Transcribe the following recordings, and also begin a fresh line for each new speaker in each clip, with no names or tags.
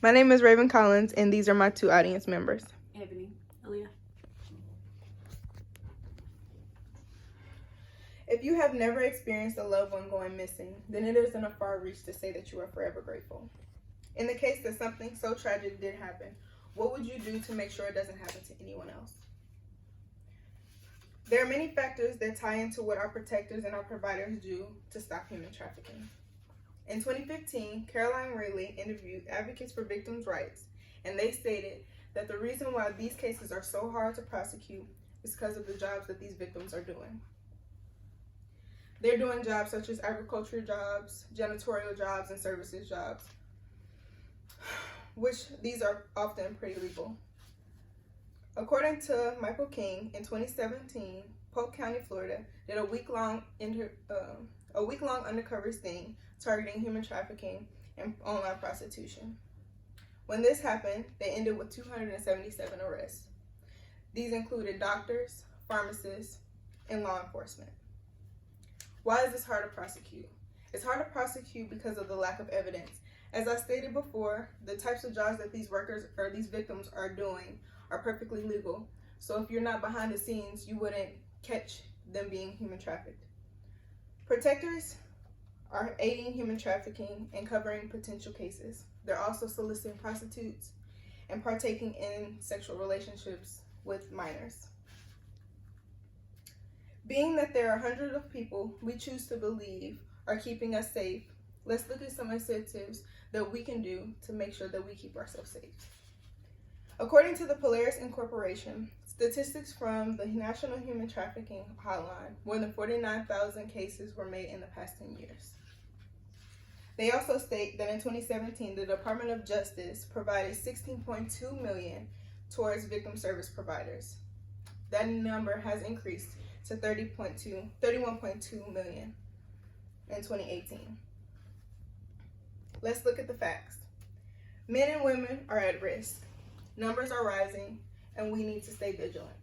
My name is Ravin Collins, and these are my two audience members.
Ebony. Aaliyah.
If you have never experienced a loved one going missing, then it isn't a far reach to say that you are forever grateful. In the case that something so tragic did happen, what would you do to make sure it doesn't happen to anyone else? There are many factors that tie into what our protectors and our providers do to stop human trafficking. In 2015, Caroline Rayleigh interviewed advocates for victims' rights, and they stated that the reason why these cases are so hard to prosecute is because of the jobs that these victims are doing. They're doing jobs such as agriculture jobs, janitorial jobs, and services jobs, which these are often pretty legal. According to Michael King, in 2017, Polk County, Florida, did a week-long undercover sting targeting human trafficking and online prostitution. When this happened, they ended with 277 arrests. These included doctors, pharmacists, and law enforcement. Why is this hard to prosecute? It's hard to prosecute because of the lack of evidence. As I stated before, the types of jobs that these workers or these victims are doing are perfectly legal. So if you're not behind the scenes, you wouldn't catch them being human trafficked. Protectors are aiding human trafficking and covering potential cases. They're also soliciting prostitutes and partaking in sexual relationships with minors. Being that there are hundreds of people we choose to believe are keeping us safe, let's look at some incentives that we can do to make sure that we keep ourselves safe. According to the Polaris Incorporation, statistics from the National Human Trafficking Hotline, more than 49,000 cases were made in the past 10 years. They also state that in 2017, the Department of Justice provided $16.2 million towards victim service providers. That number has increased to $31.2 million in 2018. Let's look at the facts. Men and women are at risk. Numbers are rising, and we need to stay vigilant.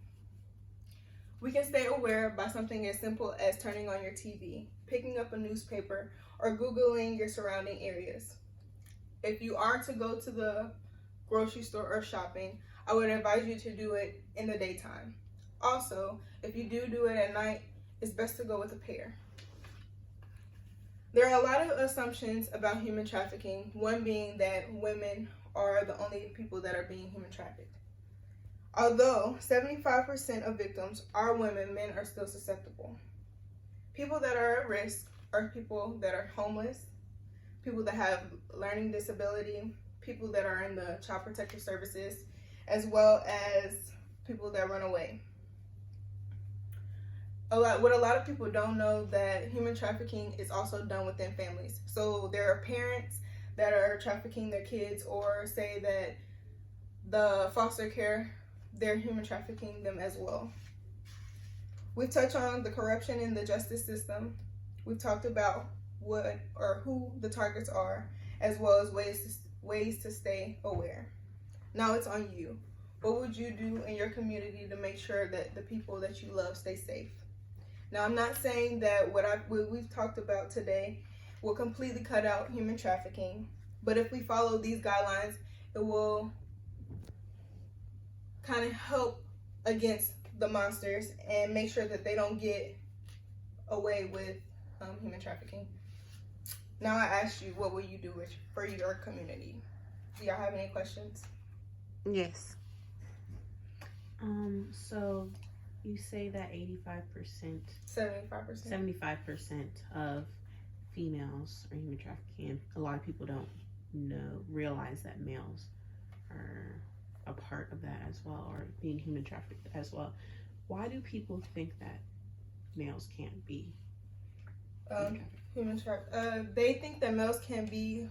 We can stay aware by something as simple as turning on your TV, picking up a newspaper, or Googling your surrounding areas. If you are to go to the grocery store or shopping, I would advise you to do it in the daytime. Also, if you do it at night, it's best to go with a pair. There are a lot of assumptions about human trafficking, one being that women are the only people that are being human trafficked. Although 75% of victims are women, men are still susceptible. People that are at risk are people that are homeless, people that have learning disability, people that are in the child protective services, as well as people that run away. What a lot of people don't know that human trafficking is also done within families. So there are parents that are trafficking their kids, or say that the foster care, they're human trafficking them as well. We've touched on the corruption in the justice system. We've talked about what or who the targets are, as well as ways to stay aware. Now it's on you. What would you do in your community to make sure that the people that you love stay safe? Now, I'm not saying that what we've talked about today will completely cut out human trafficking, but if we follow these guidelines, it will kind of help against the monsters and make sure that they don't get away with human trafficking. Now I asked you, what will you do for your community? Do y'all have any questions?
Yes.
So you say that 75% of females are human trafficking. A lot of people don't realize that males are a part of that as well, or being human trafficked as well. Why do people think that males can't be
human trafficked? They think that males can be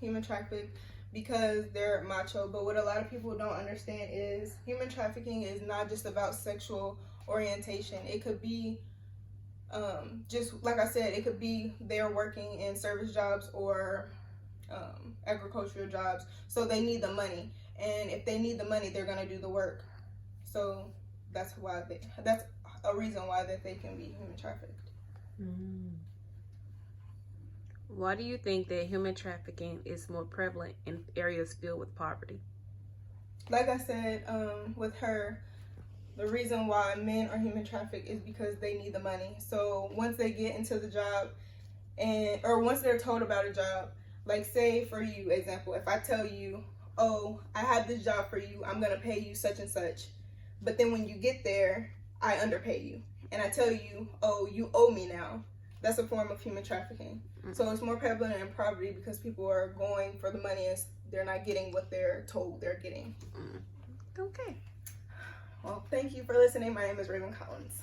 human trafficked because they're macho, but what a lot of people don't understand is human trafficking is not just about sexual orientation. It could be just like I said, it could be they're working in service jobs or agricultural jobs, so they need the money, and if they need the money, they're going to do the work. So that's a reason why that they can be human trafficked.
Why do you think that human trafficking is more prevalent in areas filled with poverty?
Like I said, with her, the reason why men are human trafficked is because they need the money. So once they get into the job, or once they're told about a job, like say for you, example, if I tell you, oh, I have this job for you, I'm gonna pay you such and such, but then when you get there, I underpay you, and I tell you, oh, you owe me now. That's a form of human trafficking. So it's more prevalent in poverty because people are going for the money and they're not getting what they're told they're getting.
Okay.
Well, thank you for listening. My name is Ravin Collins.